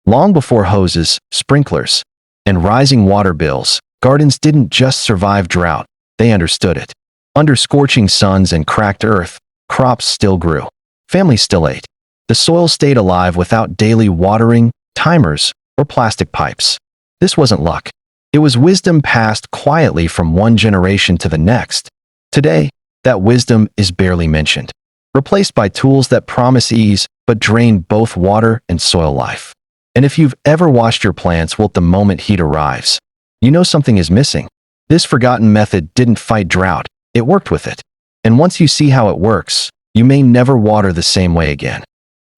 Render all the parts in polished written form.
Long before hoses, sprinklers, and rising water bills, gardens didn't just survive drought, they understood it. Under scorching suns and cracked earth, crops still grew. Families still ate. The soil stayed alive without daily watering, timers, or plastic pipes. This wasn't luck. It was wisdom passed quietly from one generation to the next. Today, that wisdom is barely mentioned, replaced by tools that promise ease but drain both water and soil life. And if you've ever watched your plants wilt the moment heat arrives, you know something is missing. This forgotten method didn't fight drought, it worked with it. And once you see how it works, you may never water the same way again.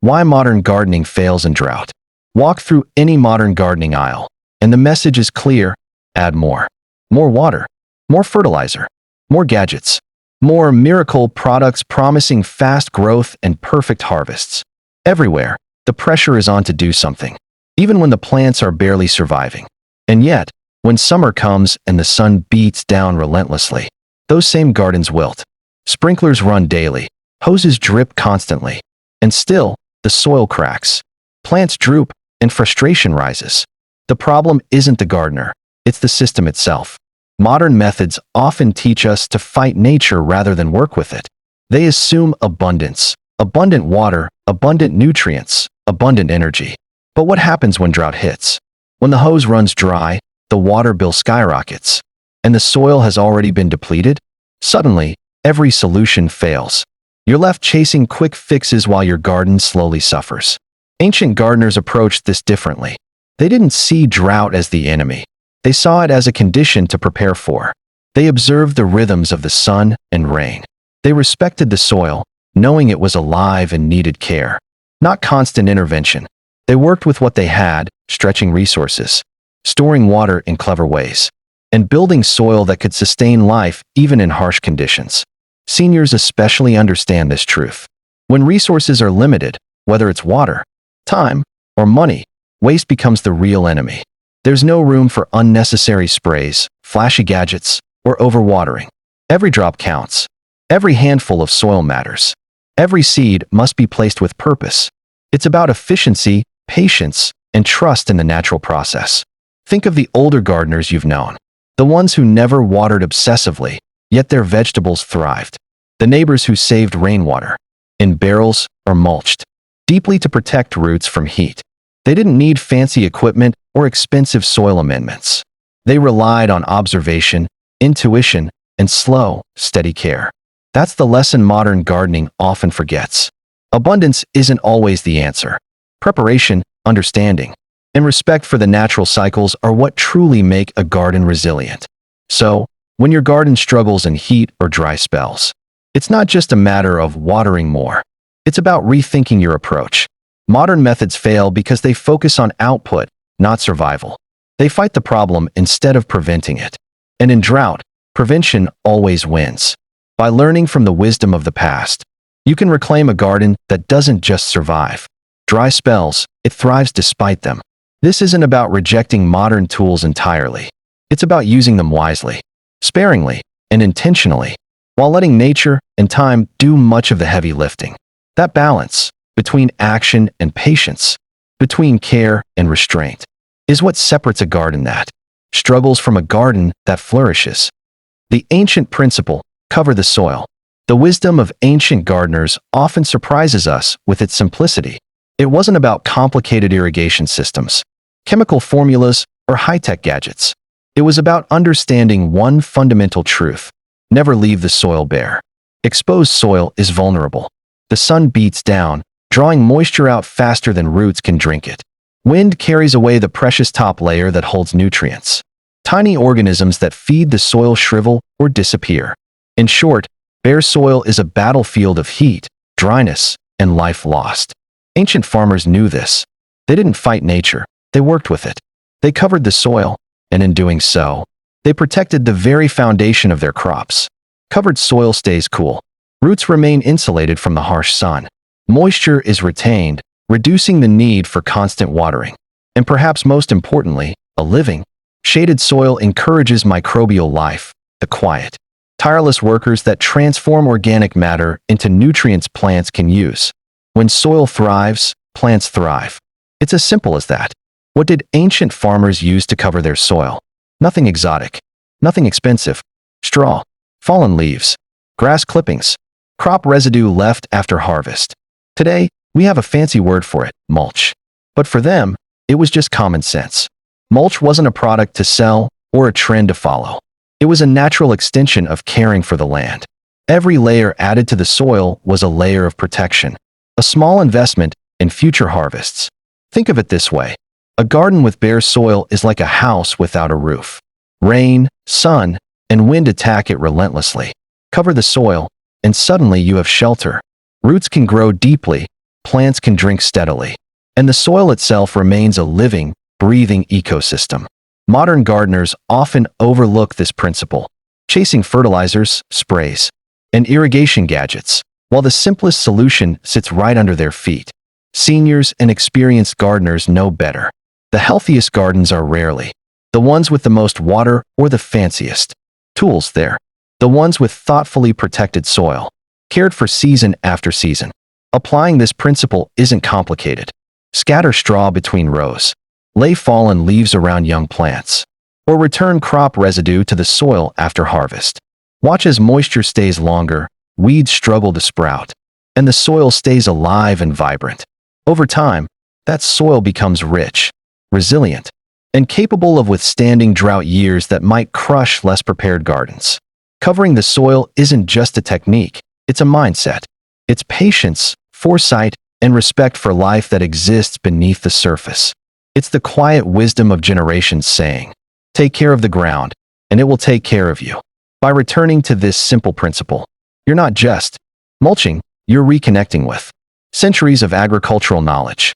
Why modern gardening fails in drought? Walk through any modern gardening aisle, and the message is clear: add more. More water, more fertilizer, more gadgets, more miracle products promising fast growth and perfect harvests. Everywhere, the pressure is on to do something, even when the plants are barely surviving. And yet, when summer comes and the sun beats down relentlessly, those same gardens wilt. Sprinklers run daily, hoses drip constantly, and still, the soil cracks. Plants droop, and frustration rises. The problem isn't the gardener, it's the system itself. Modern methods often teach us to fight nature rather than work with it. They assume abundance, abundant water, abundant nutrients, abundant energy. But what happens when drought hits? When the hose runs dry, the water bill skyrockets, and the soil has already been depleted? Suddenly, every solution fails. You're left chasing quick fixes while your garden slowly suffers. Ancient gardeners approached this differently. They didn't see drought as the enemy. They saw it as a condition to prepare for. They observed the rhythms of the sun and rain. They respected the soil, knowing it was alive and needed care, not constant intervention. They worked with what they had, stretching resources, storing water in clever ways, and building soil that could sustain life even in harsh conditions. Seniors especially understand this truth. When resources are limited, whether it's water, time, or money, waste becomes the real enemy. There's no room for unnecessary sprays, flashy gadgets, or overwatering. Every drop counts. Every handful of soil matters. Every seed must be placed with purpose. It's about efficiency, patience, and trust in the natural process. Think of the older gardeners you've known, the ones who never watered obsessively, yet their vegetables thrived. The neighbors who saved rainwater, in barrels or mulched, deeply to protect roots from heat. They didn't need fancy equipment or expensive soil amendments. They relied on observation, intuition, and slow, steady care. That's the lesson modern gardening often forgets. Abundance isn't always the answer. Preparation, understanding, and respect for the natural cycles are what truly make a garden resilient. So, when your garden struggles in heat or dry spells, it's not just a matter of watering more. It's about rethinking your approach. Modern methods fail because they focus on output, not survival. They fight the problem instead of preventing it. And in drought, prevention always wins. By learning from the wisdom of the past, you can reclaim a garden that doesn't just survive dry spells, it thrives despite them. This isn't about rejecting modern tools entirely. It's about using them wisely, sparingly, and intentionally, while letting nature and time do much of the heavy lifting. That balance, between action and patience, between care and restraint, is what separates a garden that struggles from a garden that flourishes. The ancient principle, cover the soil. The wisdom of ancient gardeners often surprises us with its simplicity. It wasn't about complicated irrigation systems, chemical formulas, or high-tech gadgets. It was about understanding one fundamental truth: never leave the soil bare. Exposed soil is vulnerable. The sun beats down, drawing moisture out faster than roots can drink it. Wind carries away the precious top layer that holds nutrients. Tiny organisms that feed the soil shrivel or disappear. In short, bare soil is a battlefield of heat, dryness, and life lost. Ancient farmers knew this. They didn't fight nature, they worked with it. They covered the soil, and in doing so, they protected the very foundation of their crops. Covered soil stays cool. Roots remain insulated from the harsh sun. Moisture is retained, reducing the need for constant watering. And perhaps most importantly, a living, shaded soil encourages microbial life, the quiet, tireless workers that transform organic matter into nutrients plants can use. When soil thrives, plants thrive. It's as simple as that. What did ancient farmers use to cover their soil? Nothing exotic, nothing expensive. Straw, fallen leaves, grass clippings, crop residue left after harvest. Today, we have a fancy word for it, mulch. But for them, it was just common sense. Mulch wasn't a product to sell or a trend to follow. It was a natural extension of caring for the land. Every layer added to the soil was a layer of protection, a small investment in future harvests. Think of it this way. A garden with bare soil is like a house without a roof. Rain, sun, and wind attack it relentlessly. Cover the soil, and suddenly you have shelter. Roots can grow deeply, plants can drink steadily, and the soil itself remains a living, breathing ecosystem. Modern gardeners often overlook this principle, chasing fertilizers, sprays, and irrigation gadgets, while the simplest solution sits right under their feet. Seniors and experienced gardeners know better. The healthiest gardens are rarely the ones with the most water or the fanciest tools there. The ones with thoughtfully protected soil, cared for season after season. Applying this principle isn't complicated. Scatter straw between rows, lay fallen leaves around young plants, or return crop residue to the soil after harvest. Watch as moisture stays longer, weeds struggle to sprout, and the soil stays alive and vibrant. Over time, that soil becomes rich, resilient, and capable of withstanding drought years that might crush less prepared gardens. Covering the soil isn't just a technique, it's a mindset. It's patience, foresight, and respect for life that exists beneath the surface. It's the quiet wisdom of generations saying, take care of the ground, and it will take care of you. By returning to this simple principle, you're not just mulching, you're reconnecting with centuries of agricultural knowledge.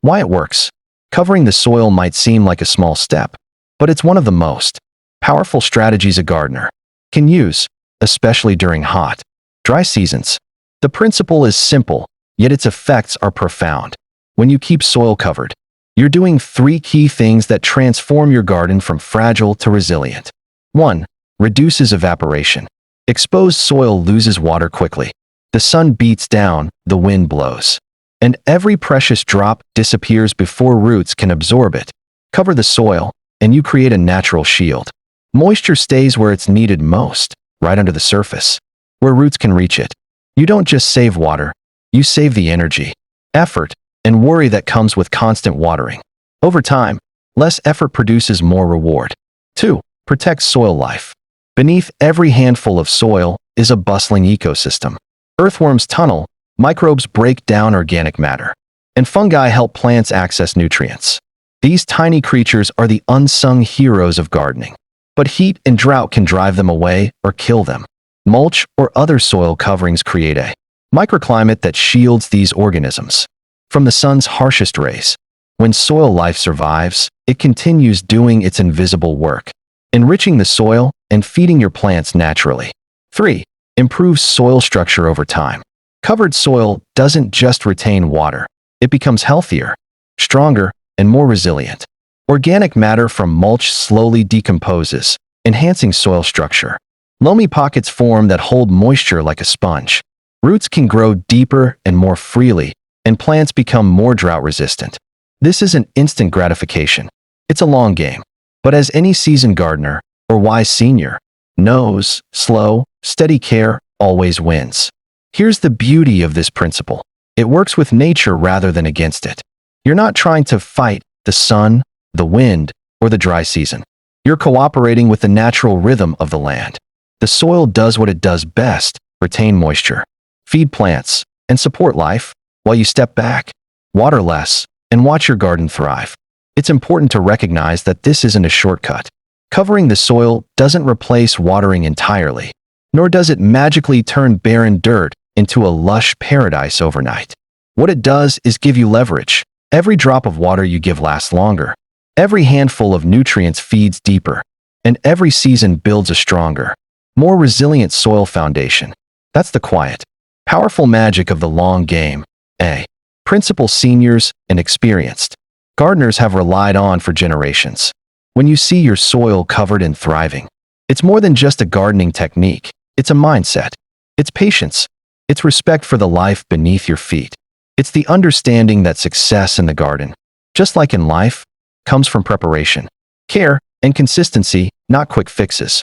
Why it works. Covering the soil might seem like a small step, but it's one of the most powerful strategies a gardener can use, especially during hot, dry seasons. The principle is simple, yet its effects are profound. When you keep soil covered, you're doing three key things that transform your garden from fragile to resilient. 1. Reduces evaporation. Exposed soil loses water quickly. The sun beats down, the wind blows, and every precious drop disappears before roots can absorb it. Cover the soil, and you create a natural shield. Moisture stays where it's needed most, right under the surface, where roots can reach it. You don't just save water, you save the energy, effort, and worry that comes with constant watering. Over time, less effort produces more reward. 2. Protects soil life. Beneath every handful of soil is a bustling ecosystem. Earthworms tunnel, microbes break down organic matter, and fungi help plants access nutrients. These tiny creatures are the unsung heroes of gardening. But heat and drought can drive them away or kill them. Mulch or other soil coverings create a microclimate that shields these organisms from the sun's harshest rays. When soil life survives, it continues doing its invisible work, enriching the soil and feeding your plants naturally. 3. Improves soil structure over time. Covered soil doesn't just retain water, it becomes healthier, stronger, and more resilient. Organic matter from mulch slowly decomposes, enhancing soil structure. Loamy pockets form that hold moisture like a sponge. Roots can grow deeper and more freely, and plants become more drought-resistant. This isn't instant gratification. It's a long game. But as any seasoned gardener, or wise senior, knows, slow, steady care always wins. Here's the beauty of this principle. It works with nature rather than against it. You're not trying to fight the sun, the wind, or the dry season. You're cooperating with the natural rhythm of the land. The soil does what it does best, retain moisture, feed plants, and support life, while you step back, water less, and watch your garden thrive. It's important to recognize that this isn't a shortcut. Covering the soil doesn't replace watering entirely, nor does it magically turn barren dirt into a lush paradise overnight. What it does is give you leverage. Every drop of water you give lasts longer. Every handful of nutrients feeds deeper, and every season builds a stronger, more resilient soil foundation. That's the quiet, powerful magic of the long game. A principle seniors and experienced gardeners have relied on for generations. When you see your soil covered and thriving, it's more than just a gardening technique. It's a mindset. It's patience. It's respect for the life beneath your feet. It's the understanding that success in the garden, just like in life, comes from preparation, care, and consistency, not quick fixes.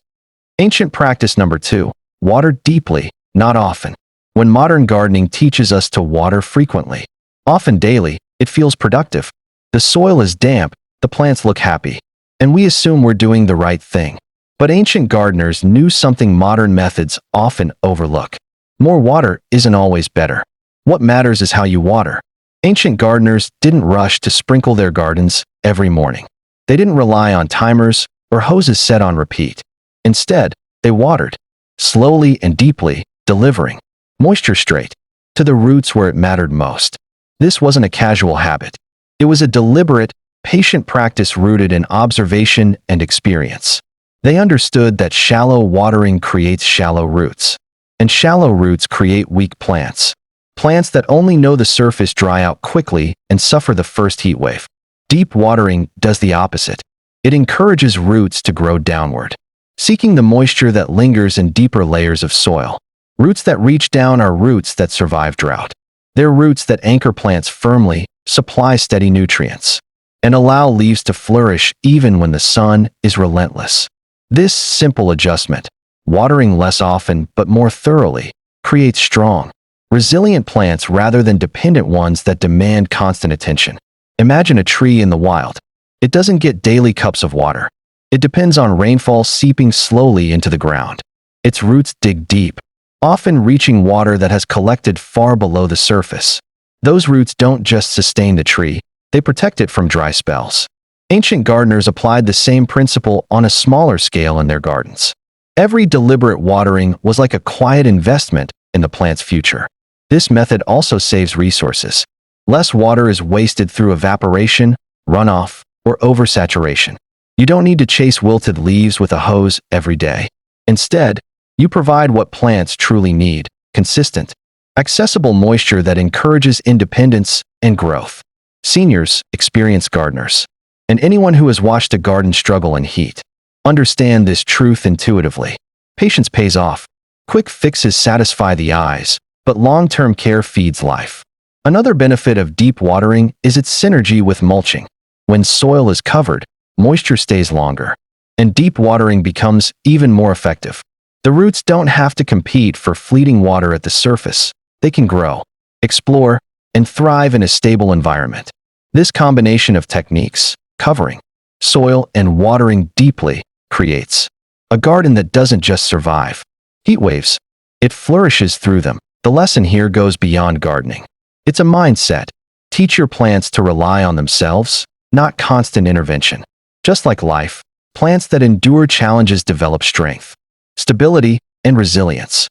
Ancient practice number 2. Water deeply, not often. When modern gardening teaches us to water frequently, often daily, it feels productive. The soil is damp, the plants look happy, and we assume we're doing the right thing. But ancient gardeners knew something modern methods often overlook. More water isn't always better. What matters is how you water. Ancient gardeners didn't rush to sprinkle their gardens every morning. They didn't rely on timers or hoses set on repeat. Instead, they watered, slowly and deeply, delivering moisture straight to the roots where it mattered most. This wasn't a casual habit. It was a deliberate, patient practice rooted in observation and experience. They understood that shallow watering creates shallow roots, and shallow roots create weak plants. Plants that only know the surface dry out quickly and suffer the first heat wave. Deep watering does the opposite. It encourages roots to grow downward, seeking the moisture that lingers in deeper layers of soil. Roots that reach down are roots that survive drought. They're roots that anchor plants firmly, supply steady nutrients, and allow leaves to flourish even when the sun is relentless. This simple adjustment, watering less often but more thoroughly, creates strong, resilient plants rather than dependent ones that demand constant attention. Imagine a tree in the wild. It doesn't get daily cups of water. It depends on rainfall seeping slowly into the ground. Its roots dig deep, often reaching water that has collected far below the surface. Those roots don't just sustain the tree, they protect it from dry spells. Ancient gardeners applied the same principle on a smaller scale in their gardens. Every deliberate watering was like a quiet investment in the plant's future. This method also saves resources. Less water is wasted through evaporation, runoff, or oversaturation. You don't need to chase wilted leaves with a hose every day. Instead, you provide what plants truly need: consistent, accessible moisture that encourages independence and growth. Seniors, experienced gardeners, and anyone who has watched a garden struggle in heat understand this truth intuitively. Patience pays off. Quick fixes satisfy the eyes, but long-term care feeds life. Another benefit of deep watering is its synergy with mulching. When soil is covered, moisture stays longer, and deep watering becomes even more effective. The roots don't have to compete for fleeting water at the surface. They can grow, explore, and thrive in a stable environment. This combination of techniques, covering, soil, and watering deeply, creates a garden that doesn't just survive heat waves. It flourishes through them. The lesson here goes beyond gardening. It's a mindset. Teach your plants to rely on themselves, not constant intervention. Just like life, plants that endure challenges develop strength, stability, and resilience.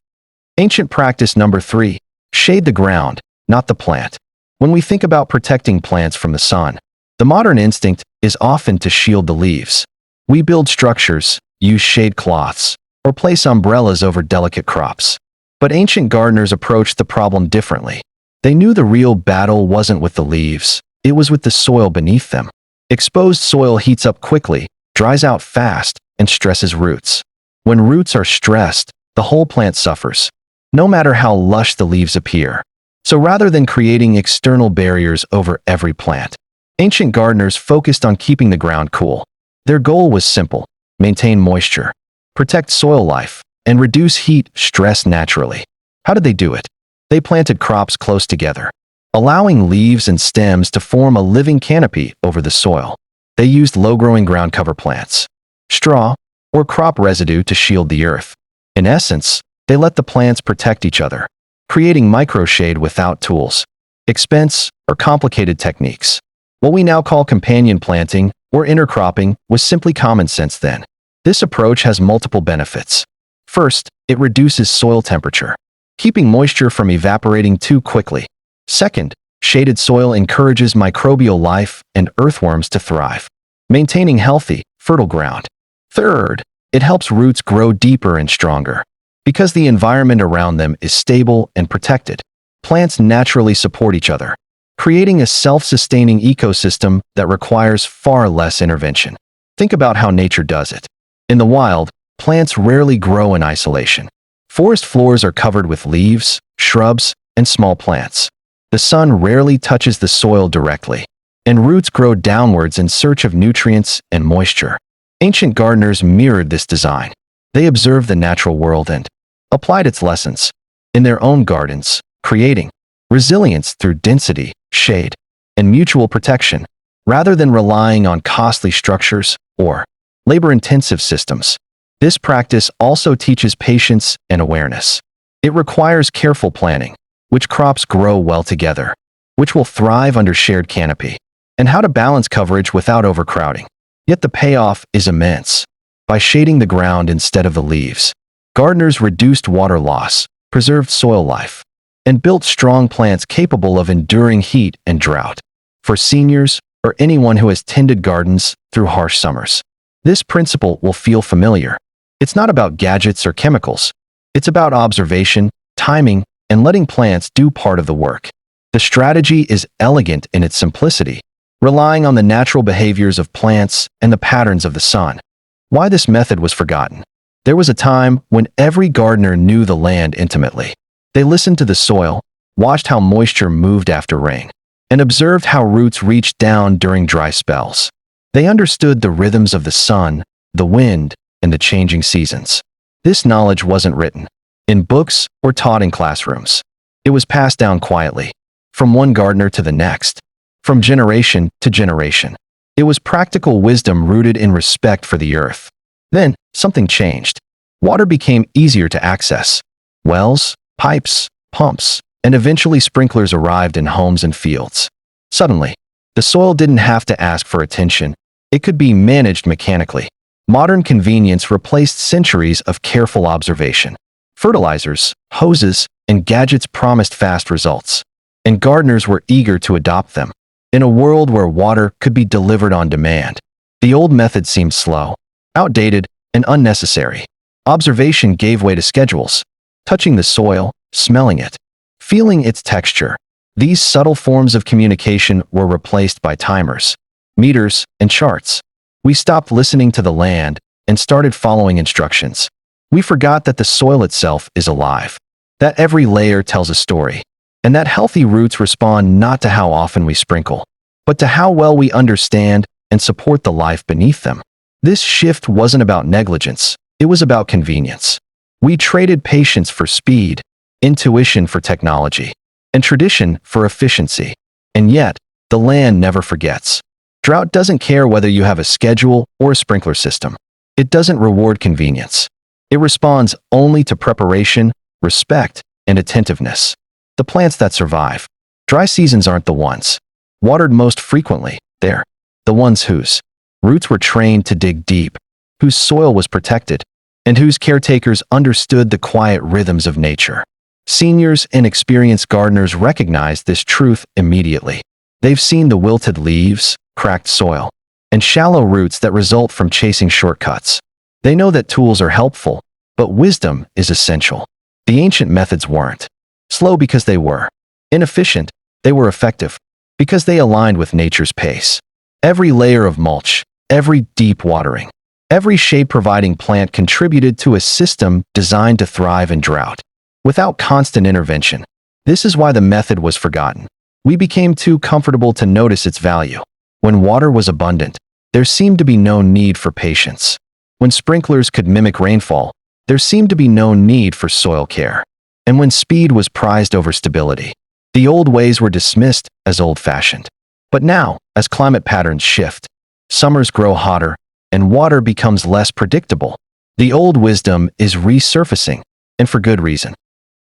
Ancient practice number 3. Shade the ground, not the plant. When we think about protecting plants from the sun, the modern instinct is often to shield the leaves. We build structures, use shade cloths, or place umbrellas over delicate crops. But ancient gardeners approached the problem differently. They knew the real battle wasn't with the leaves, it was with the soil beneath them. Exposed soil heats up quickly, dries out fast, and stresses roots. When roots are stressed, the whole plant suffers, no matter how lush the leaves appear. So rather than creating external barriers over every plant, ancient gardeners focused on keeping the ground cool. Their goal was simple: maintain moisture, protect soil life, and reduce heat stress naturally. How did they do it? They planted crops close together, allowing leaves and stems to form a living canopy over the soil. They used low-growing ground cover plants, straw, or crop residue to shield the earth. In essence, they let the plants protect each other, creating microshade without tools, expense, or complicated techniques. What we now call companion planting or intercropping was simply common sense then. This approach has multiple benefits. First, it reduces soil temperature, keeping moisture from evaporating too quickly. Second, shaded soil encourages microbial life and earthworms to thrive, maintaining healthy, fertile ground. Third, it helps roots grow deeper and stronger. Because the environment around them is stable and protected, plants naturally support each other, creating a self-sustaining ecosystem that requires far less intervention. Think about how nature does it. In the wild, plants rarely grow in isolation. Forest floors are covered with leaves, shrubs, and small plants. The sun rarely touches the soil directly. and roots grow downwards in search of nutrients and moisture. Ancient gardeners mirrored this design. They observed the natural world and applied its lessons in their own gardens, creating resilience through density, shade, and mutual protection, rather than relying on costly structures or labor-intensive systems. This practice also teaches patience and awareness. It requires careful planning, which crops grow well together, which will thrive under shared canopy, and how to balance coverage without overcrowding. Yet the payoff is immense. By shading the ground instead of the leaves, gardeners reduced water loss, preserved soil life, and built strong plants capable of enduring heat and drought. For seniors or anyone who has tended gardens through harsh summers, this principle will feel familiar. It's not about gadgets or chemicals. It's about observation, timing, and letting plants do part of the work. The strategy is elegant in its simplicity, relying on the natural behaviors of plants and the patterns of the sun. Why this method was forgotten? There was a time when every gardener knew the land intimately. They listened to the soil, watched how moisture moved after rain, and observed how roots reached down during dry spells. They understood the rhythms of the sun, the wind, and the changing seasons. This knowledge wasn't written in books or taught in classrooms. It was passed down quietly, from one gardener to the next, from generation to generation. It was practical wisdom rooted in respect for the earth. Then, something changed. Water became easier to access. Wells, pipes, pumps, and eventually sprinklers arrived in homes and fields. Suddenly, the soil didn't have to ask for attention. It could be managed mechanically. Modern convenience replaced centuries of careful observation. Fertilizers, hoses, and gadgets promised fast results, and gardeners were eager to adopt them. In a world where water could be delivered on demand, the old method seemed slow, outdated, and unnecessary. Observation gave way to schedules, touching the soil, smelling it, feeling its texture. These subtle forms of communication were replaced by timers, meters, and charts. We stopped listening to the land and started following instructions. We forgot that the soil itself is alive, that every layer tells a story, and that healthy roots respond not to how often we sprinkle, but to how well we understand and support the life beneath them. This shift wasn't about negligence, it was about convenience. We traded patience for speed, intuition for technology, and tradition for efficiency. And yet, the land never forgets. Drought doesn't care whether you have a schedule or a sprinkler system. It doesn't reward convenience. It responds only to preparation, respect, and attentiveness. The plants that survive dry seasons aren't the ones watered most frequently. They're the ones whose roots were trained to dig deep, whose soil was protected, and whose caretakers understood the quiet rhythms of nature. Seniors and experienced gardeners recognize this truth immediately. They've seen the wilted leaves, cracked soil, and shallow roots that result from chasing shortcuts. They know that tools are helpful, but wisdom is essential. The ancient methods weren't slow because they were inefficient. They were effective because they aligned with nature's pace. Every layer of mulch, every deep watering, every shade-providing plant contributed to a system designed to thrive in drought, without constant intervention. This is why the method was forgotten. We became too comfortable to notice its value. When water was abundant, there seemed to be no need for patience. When sprinklers could mimic rainfall, there seemed to be no need for soil care. And when speed was prized over stability, the old ways were dismissed as old-fashioned. But now, as climate patterns shift, summers grow hotter, and water becomes less predictable, the old wisdom is resurfacing, and for good reason.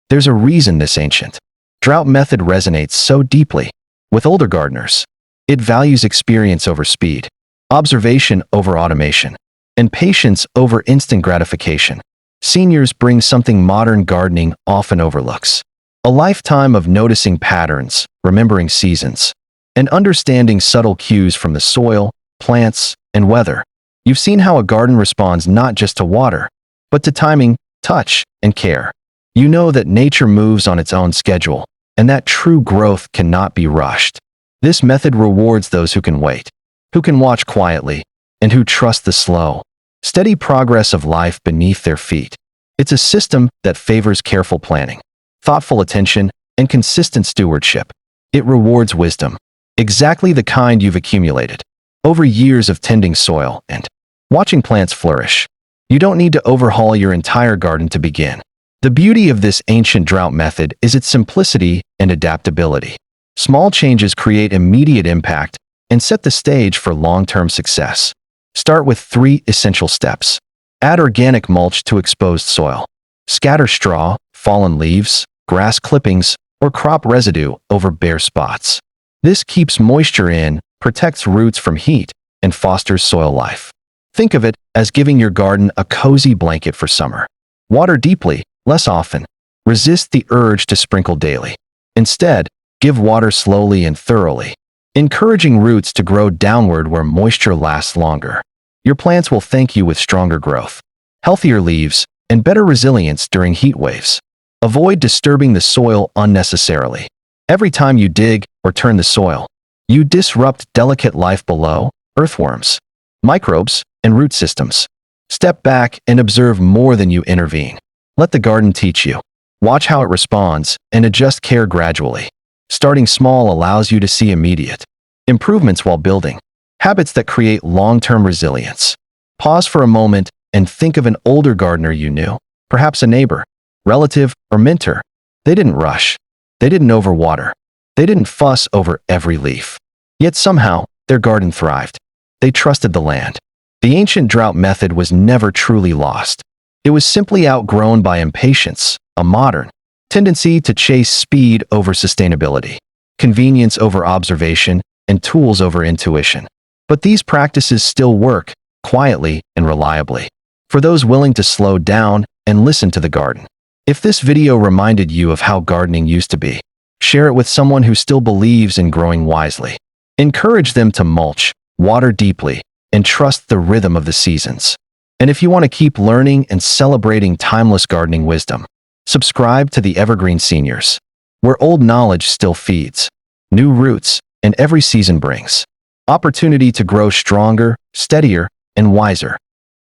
There's a reason this ancient drought method resonates so deeply with older gardeners. It values experience over speed, observation over automation, and patience over instant gratification. Seniors bring something modern gardening often overlooks: a lifetime of noticing patterns, remembering seasons, and understanding subtle cues from the soil, plants, and weather. You've seen how a garden responds not just to water, but to timing, touch, and care. You know that nature moves on its own schedule, and that true growth cannot be rushed. This method rewards those who can wait, who can watch quietly, and who trust the slow, steady progress of life beneath their feet. It's a system that favors careful planning, thoughtful attention, and consistent stewardship. It rewards wisdom, exactly the kind you've accumulated over years of tending soil and watching plants flourish. You don't need to overhaul your entire garden to begin. The beauty of this ancient drought method is its simplicity and adaptability. Small changes create immediate impact and set the stage for long-term success. Start with 3 essential steps. Add organic mulch to exposed soil. Scatter straw, fallen leaves, grass clippings, or crop residue over bare spots. This keeps moisture in, protects roots from heat, and fosters soil life. Think of it as giving your garden a cozy blanket for summer. Water deeply, less often. Resist the urge to sprinkle daily. Instead, give water slowly and thoroughly, encouraging roots to grow downward where moisture lasts longer. Your plants will thank you with stronger growth, healthier leaves, and better resilience during heat waves. Avoid disturbing the soil unnecessarily. Every time you dig or turn the soil, you disrupt delicate life below, earthworms, microbes, and root systems. Step back and observe more than you intervene. Let the garden teach you. Watch how it responds and adjust care gradually. Starting small allows you to see immediate improvements while building habits that create long-term resilience. Pause for a moment and think of an older gardener you knew, perhaps a neighbor, relative, or mentor. They didn't rush. They didn't overwater. They didn't fuss over every leaf. Yet somehow, their garden thrived. They trusted the land. The ancient drought method was never truly lost. It was simply outgrown by impatience, a modern tendency to chase speed over sustainability, convenience over observation, and tools over intuition. But these practices still work, quietly and reliably, for those willing to slow down and listen to the garden. If this video reminded you of how gardening used to be, share it with someone who still believes in growing wisely. Encourage them to mulch, water deeply, and trust the rhythm of the seasons. And if you want to keep learning and celebrating timeless gardening wisdom, subscribe to the Evergreen Seniors, where old knowledge still feeds new roots, and every season brings opportunity to grow stronger, steadier, and wiser.